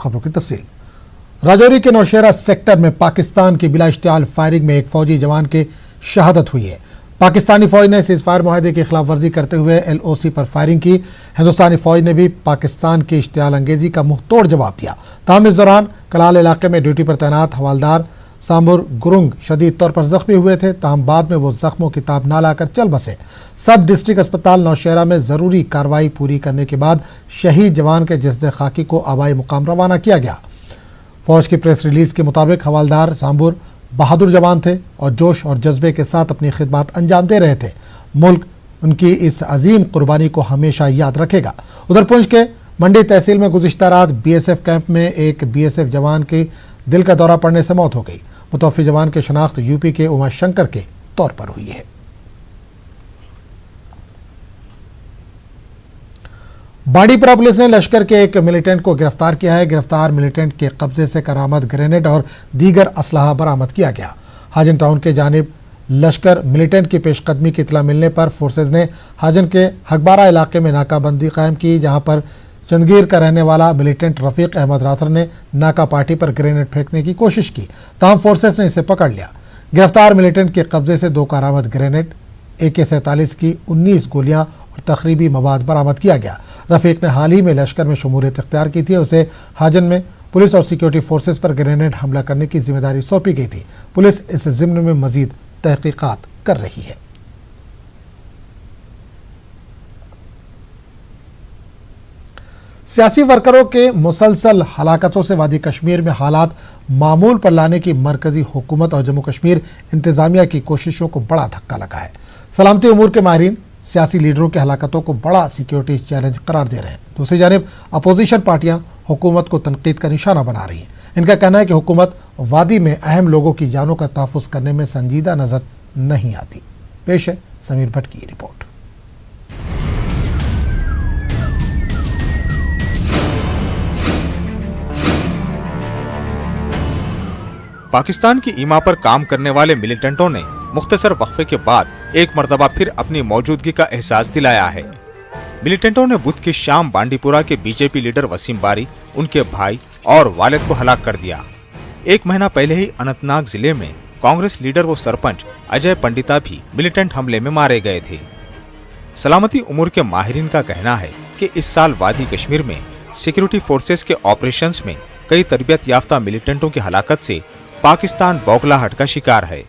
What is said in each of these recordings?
खबरों की तफसील। राजौरी के नौशेरा सेक्टर में पाकिस्तान की बिला इश्तियाल फायरिंग में एक फौजी जवान की शहादत हुई है। पाकिस्तानी फौज ने सीजफायर मुआहदे की खिलाफ वर्जी करते हुए LOC पर फायरिंग की। हिंदुस्तानी फौज ने भी पाकिस्तान की इश्तियाल अंगेजी का मुंह तोड़ जवाब दिया। ताहम इस दौरान कलाल इलाके में ड्यूटी पर तैनात हवालदार सांबुर गुरुंग शदीद तौर पर जख्मी हुए थे। ताहम बाद में वो जख्मों की ताब ना लाकर चल बसे। सब डिस्ट्रिक्ट अस्पताल नौशेरा में जरूरी कार्रवाई पूरी करने के बाद शहीद जवान के जस्द खाकी को आबाई मुकाम रवाना किया गया। फौज की प्रेस रिलीज के मुताबिक हवालदार सांबुर बहादुर जवान थे और जोश और जज्बे के साथ अपनी खिदमत अंजाम दे रहे थे। मुल्क उनकी इस अजीम कुर्बानी को हमेशा याद रखेगा। उधर पुंछ के मंडी तहसील में गुज़िश्ता रात BSF कैंप में एक BSF जवान की दिल का दौरा पड़ने से मौत हो गई। मुतवफ़ी जवान की शनाख्त यूपी के उमा शंकर के तौर पर हुई है। बाड़ीपुरा पुलिस ने लश्कर के एक मिलिटेंट को गिरफ्तार किया है। गिरफ्तार मिलिटेंट के कब्जे से करामत ग्रेनेड और दीगर असलहा बरामद किया गया। हाजन टाउन के जानिब लश्कर मिलिटेंट की पेशकदमी की इतला मिलने पर फोर्सेज ने हाजन के हकबारा इलाके में नाकाबंदी कायम की, जहां पर चंदगीर का रहने वाला मिलिटेंट रफीक अहमद राथर ने नाका पार्टी पर ग्रेनेड फेंकने की कोशिश की। ताहम फोर्सेज ने इसे पकड़ लिया। गिरफ्तार मिलिटेंट के कब्जे से 2 करामत ग्रेनेड, AK-47 की 19 गोलियां और तकरीबी मवाद बरामद किया गया। रफीक ने हाल ही में लश्कर में शमूलियत इख्तियार की थी। उसे हाजन में पुलिस और सिक्योरिटी फोर्सेज पर ग्रेनेड हमला करने की जिम्मेदारी सौंपी गई थी। पुलिस इस जिम्न में मजीद तहकीकात कर रही है। सियासी वर्करों के मुसलसल हलाकतों से वादी कश्मीर में हालात मामूल पर लाने की मरकजी हुकूमत और जम्मू कश्मीर इंतजामिया की कोशिशों को बड़ा धक्का लगा है। सलामती उमूर के माहिरीन सियासी लीडरों की हलाकतों को बड़ा सिक्योरिटी चैलेंज करार दे रहे हैं। दूसरी जानिब अपोजिशन पार्टियां हुकूमत को तनकीद का निशाना बना रही हैं। इनका कहना है कि हुकूमत वादी में अहम लोगों की जानों का तहफ़्फ़ुज़ करने में संजीदा नजर नहीं आती। पेश है समीर भट्ट की रिपोर्ट। पाकिस्तान की ईमा पर काम करने वाले मिलिटेंटों ने मुख्तसर वक्फे के बाद एक मरतबा फिर अपनी मौजूदगी का एहसास दिलाया है। मिलिटेंटों ने बुध की शाम बांडीपुरा के BJP लीडर वसीम बारी, उनके भाई और वालिद को हलाक कर दिया। 1 महीना पहले ही अनंतनाग जिले में कांग्रेस लीडर व सरपंच अजय पंडिता भी मिलिटेंट हमले में मारे गए थे। सलामती उमूर के माहिरीन का कहना है कि इस साल वादी कश्मीर में सिक्योरिटी फोर्सेस के ऑपरेशंस में कई तरबियत याफ्ता मिलिटेंटों की हलाकत से पाकिस्तान बौखलाहट का शिकार है।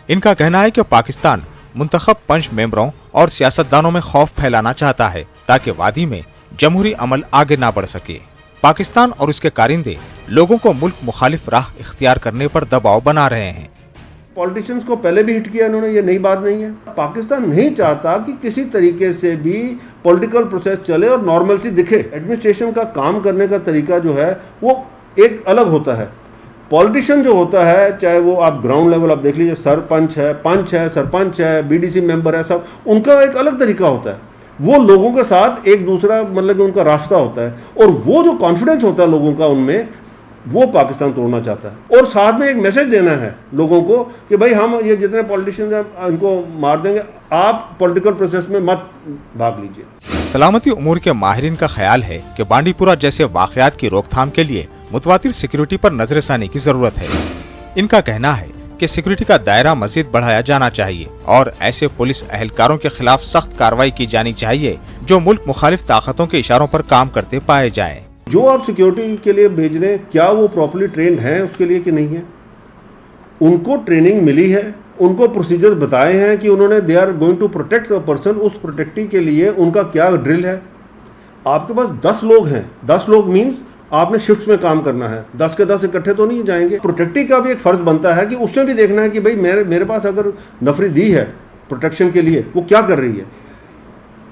इनका कहना है कि पाकिस्तान मुंतखब पंच मेंबरों और सियासतदानों में खौफ फैलाना चाहता है ताकि वादी में जमहूरी अमल आगे ना बढ़ सके। पाकिस्तान और उसके कारिंदे लोगों को मुल्क मुखालिफ राह इख्तियार करने पर दबाव बना रहे हैं। पॉलिटिशियंस को पहले भी हिट किया इन्होंने, ये नई बात नहीं है। पाकिस्तान नहीं चाहता कि किसी तरीके से भी पॉलिटिकल प्रोसेस चले और नॉर्मलसी दिखे। एडमिनिस्ट्रेशन का काम करने का तरीका जो है वो एक अलग होता है। पॉलिटिशियन जो होता है, चाहे वो आप ग्राउंड लेवल आप देख लीजिए, सरपंच है, पंच है, सरपंच है, BDC मेंबर है, सब उनका एक अलग तरीका होता है। वो लोगों के साथ एक दूसरा मतलब कि उनका रास्ता होता है और वो जो कॉन्फिडेंस होता है लोगों का उनमें, वो पाकिस्तान तोड़ना चाहता है। और साथ में एक मैसेज देना है लोगों को कि भाई हम ये जितने पॉलिटिशियंस हैं इनको मार देंगे, आप पॉलिटिकल प्रोसेस में मत भाग लीजिए। सलामती उमूर के माहिरीन का ख्याल है कि बांडीपुरा जैसे वाकयात की रोकथाम के लिए मुतवातिर सिक्योरिटी पर नजरसानी की जरूरत है। इनका कहना है कि सिक्योरिटी का दायरा मजीद बढ़ाया जाना चाहिए और ऐसे पुलिस एहलकारों के खिलाफ सख्त कार्रवाई की जानी चाहिए जो मुल्क मुखालिफ ताकतों के इशारों पर काम करते पाए जाएं। जो आप सिक्योरिटी के लिए भेज रहे हैं, क्या वो प्रॉपर्ली ट्रेंड हैं उसके लिए कि नहीं है? उनको ट्रेनिंग मिली है, उनको प्रोसीजर्स बताए हैं कि उन्होंने they are going to protect the person, उस प्रोटेक्टिंग के लिए उनका क्या ड्रिल है। आपके पास 10 लोग हैं, 10 लोग मीन्स आपने शिफ्ट्स में काम करना है, 10 के 10 इकट्ठे तो नहीं जाएंगे। प्रोटेक्टिव का भी एक फर्ज बनता है कि उसमें भी देखना है कि भाई मेरे पास अगर नफरी दी है प्रोटेक्शन के लिए, वो क्या कर रही है।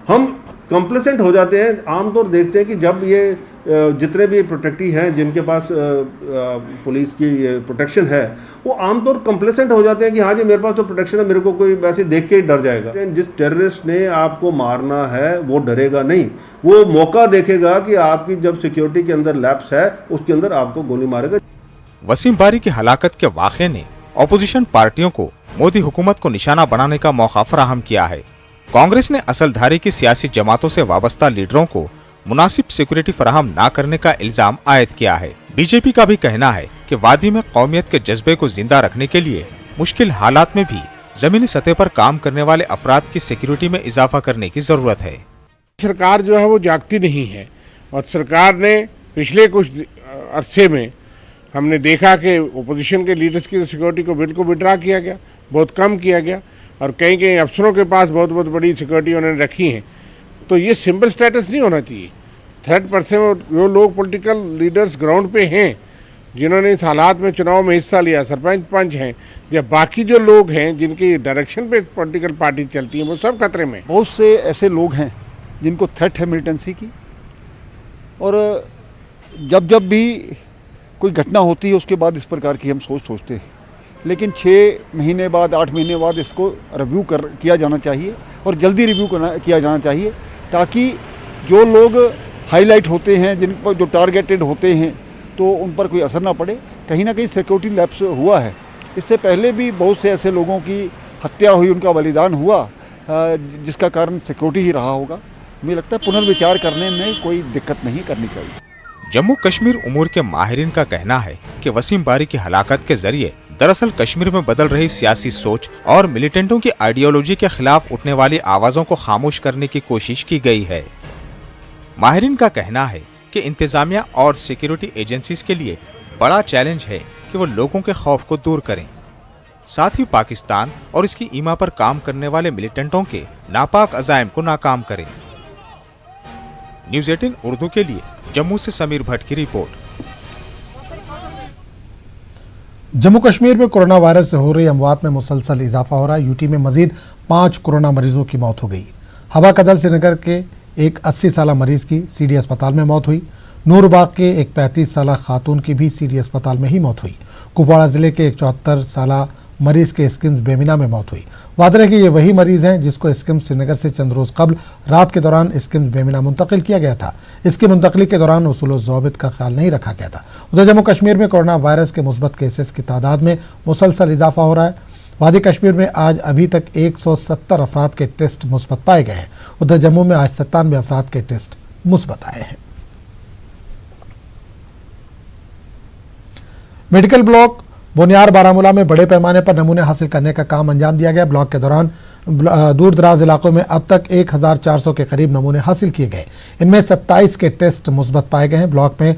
हम कंप्लेसेंट हो जाते हैं। आमतौर देखते हैं कि जब ये जितने भी प्रोटेक्टिव हैं जिनके पास पुलिस की प्रोटेक्शन है, वो आमतौर कंप्लेसेंट हो जाते हैं कि हाँ जी मेरे पास तो प्रोटेक्शन है, मेरे को कोई वैसे देख के ही डर जाएगा। जिस टेररिस्ट ने आपको मारना है वो डरेगा नहीं, वो मौका देखेगा कि आपकी जब सिक्योरिटी के अंदर लैप्स है उसके अंदर आपको गोली मारेगा। वसीम बारी की हलाकत के वाक़े ने अपोजिशन पार्टियों को मोदी हुकूमत को निशाना बनाने का मौका फराहम किया है। कांग्रेस ने असलधारी की सियासी जमातों से वाबस्ता लीडरों को मुनासिब सिक्योरिटी फराहम न करने का इल्जाम आयद किया है। बीजेपी का भी कहना है कि वादी में कौमियत के जज्बे को जिंदा रखने के लिए मुश्किल हालात में भी जमीनी सतह पर काम करने वाले अफराद की सिक्योरिटी में इजाफा करने की जरूरत है। सरकार जो है वो जागती नहीं है और सरकार ने पिछले कुछ अरसे में हमने देखा कि ओपोजिशन के लीडर्स की सिक्योरिटी को बिल्कुल विड्रा किया गया, बहुत कम किया गया और कहीं कहीं अफसरों के पास बहुत बहुत बड़ी सिक्योरिटी उन्होंने रखी है। तो ये सिंपल स्टेटस नहीं होना चाहिए। थर्ड पर्सन जो लोग पॉलिटिकल लीडर्स ग्राउंड पे हैं, जिन्होंने इस हालात में चुनाव में हिस्सा लिया, सरपंच पंच हैं या बाकी जो लोग हैं जिनकी डायरेक्शन पे पॉलिटिकल पार्टी चलती है, वो सब खतरे में। बहुत से ऐसे लोग हैं जिनको थ्रेट है मिलिटेंसी की और जब भी कोई घटना होती है उसके बाद इस प्रकार की हम सोचते हैं, लेकिन 6 महीने बाद 8 महीने बाद इसको रिव्यू किया जाना चाहिए और जल्दी रिव्यू किया जाना चाहिए ताकि जो लोग हाईलाइट होते हैं, जिन पर जो टारगेटेड होते हैं, तो उन पर कोई असर ना पड़े। कहीं ना कहीं सिक्योरिटी लैप्स हुआ है, इससे पहले भी बहुत से ऐसे लोगों की हत्या हुई, उनका बलिदान हुआ, जिसका कारण सिक्योरिटी ही रहा होगा। मुझे लगता है पुनर्विचार करने में कोई दिक्कत नहीं करनी चाहिए। जम्मू कश्मीर उमूर के माहिरीन का कहना है कि वसीम बारी की हलाकत के जरिए दरअसल कश्मीर में बदल रही सियासी सोच और मिलिटेंटों की आइडियोलॉजी के खिलाफ उठने वाली आवाजों को खामोश करने की कोशिश की गई है। माहिरीन का कहना है कि इंतजामिया और सिक्योरिटी एजेंसीज के लिए बड़ा चैलेंज है कि वो लोगों के खौफ को दूर करें, साथ ही पाकिस्तान और इसकी ईमा पर काम करने वाले मिलिटेंटों के नापाक अजायम को नाकाम करें। न्यूज़ 18 उर्दू के लिए जम्मू से समीर भट्ट की रिपोर्ट। जम्मू कश्मीर में कोरोना वायरस से हो रही अमवात में मुसलसल इजाफा हो रहा है। यूटी में मजीद 5 कोरोना मरीजों की मौत हो गई। हवा कदल श्रीनगर के एक 80 साला मरीज की सीडी अस्पताल में मौत हुई। नूरबाग के एक 35 साला खातून की भी सीडी अस्पताल में ही मौत हुई। कुपवाड़ा जिले के एक 74 साला मरीज के स्किम्स बेमिना में मौत हुई। वादे कि ये वही मरीज हैं जिसको स्किम्स श्रीनगर से चंद रोज कबल रात के दौरान स्किम्स बेमिना मुंतकिल किया गया था। इसकी मुंतकली के दौरान उसूल ज़वाबित का ख्याल नहीं रखा गया था। उधर जम्मू कश्मीर में कोरोना वायरस के मुस्बत केसेस की तादाद में मुसलसल इजाफा हो रहा है। वादी कश्मीर में आज अभी तक 170 अफराद के टेस्ट मुस्बत पाए गए हैं। उधर जम्मू में आज 97 अफराद के टेस्ट मुस्बत आए हैं। मेडिकल ब्लॉक बुनियार बारामूला में बड़े पैमाने पर नमूने हासिल करने का काम अंजाम दिया गया। ब्लॉक के दौरान दूर दराज इलाकों में अब तक 1400 के करीब नमूने हासिल किए गए। इनमें 27 के टेस्ट मुस्बत पाए गए हैं। ब्लॉक में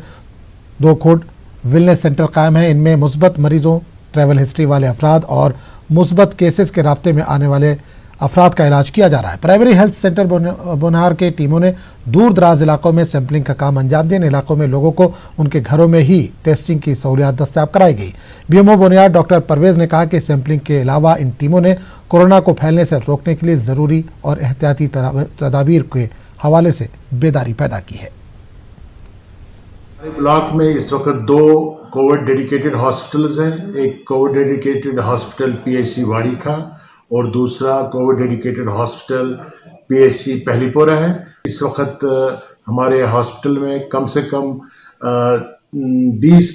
2 खुद वेलनेस सेंटर कायम है। इनमें मुस्बत मरीजों, ट्रैवल हिस्ट्री वाले अफराद और मुस्बत केसेस के राब्ते में आने वाले अफराद का इलाज किया जा रहा है। प्राइमरी हेल्थ सेंटर बुनियार के टीमों ने दूर दराज इलाकों में सैंपलिंग का काम अंजाम दिया। इन इलाकों में लोगों को उनके घरों में ही टेस्टिंग की सहूलियात दस्तयाब कराई गई। बीएमओ बुनियार डॉक्टर परवेज ने कहा कि सैंपलिंग के अलावा इन टीमों ने कोरोना को फैलने से रोकने के लिए जरूरी और एहतियाती तदाबीर के हवाले से बेदारी पैदा की है। ब्लॉक में इस वक्त 2 कोविड डेडिकेटेड हॉस्पिटल्स हैं। एक कोविड डेडिकेटेड हॉस्पिटल पीएचसी वाड़ी का और दूसरा कोविड डेडिकेटेड हॉस्पिटल पीएचसी पहलीपुरा है। इस वक्त हमारे हॉस्पिटल में कम से कम 20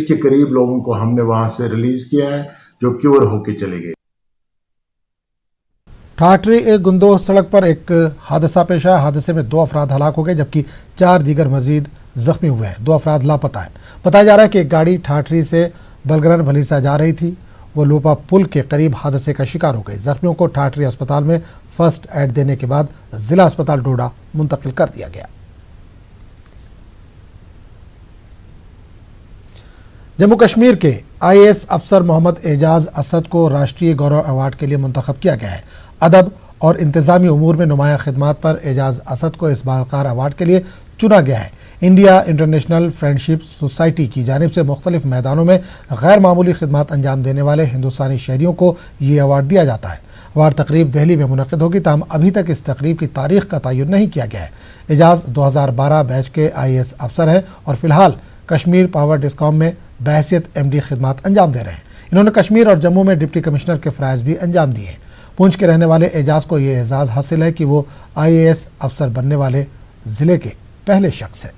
के करीब लोगों को हमने वहां से रिलीज किया है जो क्योर होके चले गए। ठाठरी गुंदोह सड़क पर एक हादसा पेश आया। हादसे में 2 अफराद हलाक हो गए जबकि 4 दीगर मजीद जख्मी हुए हैं। 2 अफराद लापता हैं। बताया जा रहा है कि एक गाड़ी ठाठरी से बलगरन भलीसा जा रही थी। वो लोपा पुल के करीब हादसे का शिकार हो गए। जख्मियों को ठाठरी अस्पताल में फर्स्ट एड देने के बाद जिला अस्पताल डोडा मुंतकिल कर दिया गया। जम्मू कश्मीर के आईएएस अफसर मोहम्मद एजाज असद को राष्ट्रीय गौरव अवार्ड के लिए मुंतखब किया गया है। अदब और इंतजामी उमूर में नुमाया खिदमात पर एजाज असद को इस बावकार अवार्ड के लिए चुना गया है। इंडिया इंटरनेशनल फ्रेंडशिप सोसाइटी की जानिब से मुख्तलिफ मैदानों में गैर मामूली खिदमात अंजाम देने वाले हिंदुस्तानी शहरियों को ये अवार्ड दिया जाता है। अवार्ड तकरीब दिल्ली में मुनक़िद होगी, ताहम अभी तक इस तकरीब की तारीख का तयन नहीं किया गया है। एजाज 2012 बैच के आईएएस अफसर हैं और फिलहाल कश्मीर पावर डिस्कॉम में बहैसियत एमडी खिदमात अंजाम दे रहे हैं। इन्होंने कश्मीर और जम्मू में डिप्टी कमिश्नर के फ़राइज़ भी अंजाम दिए हैं। पूंछ के रहने वाले एजाज को यह एजाज़ हासिल है कि वो आईएएस अफसर बनने वाले ज़िले के पहले शख्स हैं।